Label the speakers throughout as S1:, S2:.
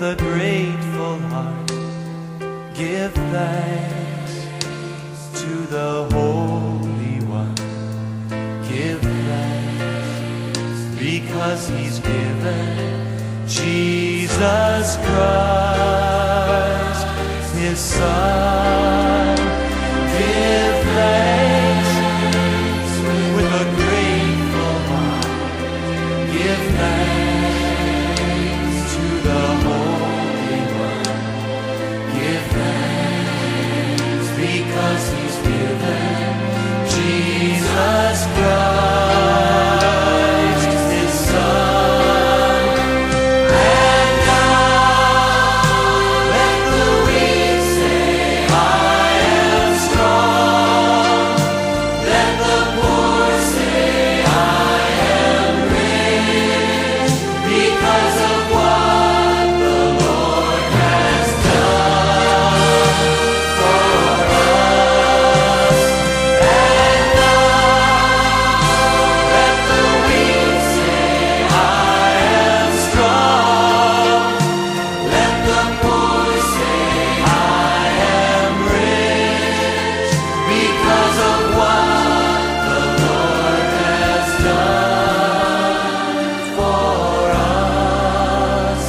S1: a grateful heart, give thanks to the Holy One. Give thanks because He's given Jesus Christ, His Son. Give thanks with a grateful heart. Give thanks to the Holy One. Give thanks because He's given Jesus Christ, His Son. And now let the weak say, I am strong. Let the poor say, I am rich, because of what the Lord has done for us. And now let the weak say, I am strong. Let the poor say, I am rich, because of what the Lord has done for us.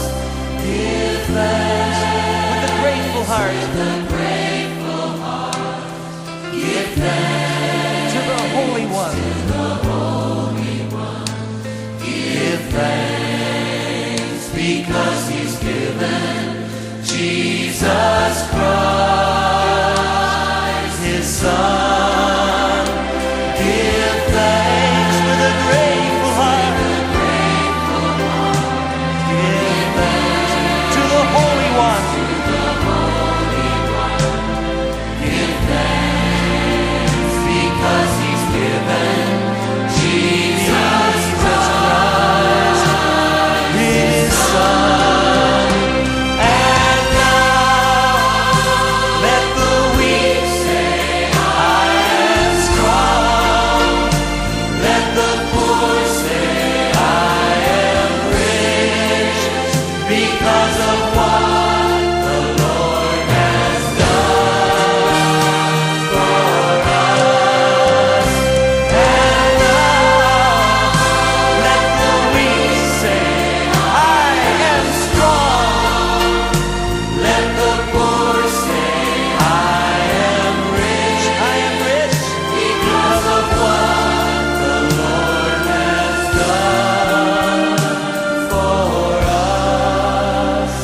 S1: Give thanks with a grateful heart. Give thanks to the Holy One. Give thanks because He's given Jesus Christ, His Son. Give thanks with a grateful heart. Give thanks to the Holy One. Give thanks because He's given Jesus Christ, His Son. And now let the weak say, I am strong. Let the poor say, I am rich, because of what the Lord has done for us. And now let the weak say, I am strong. Let the poor say, I am rich, because of what the Lord has done for us.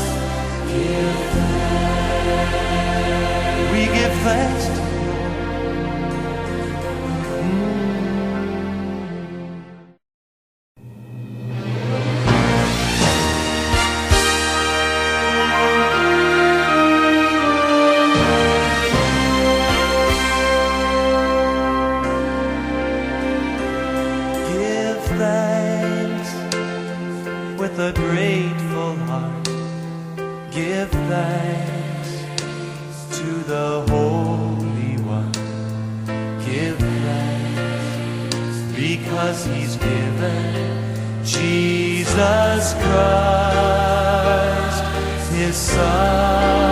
S1: Give thanks. We give thanks to you. Give thanks with a grateful heart. Give thanks to the Holy One. Give thanks because He's given Jesus Christ, His Son.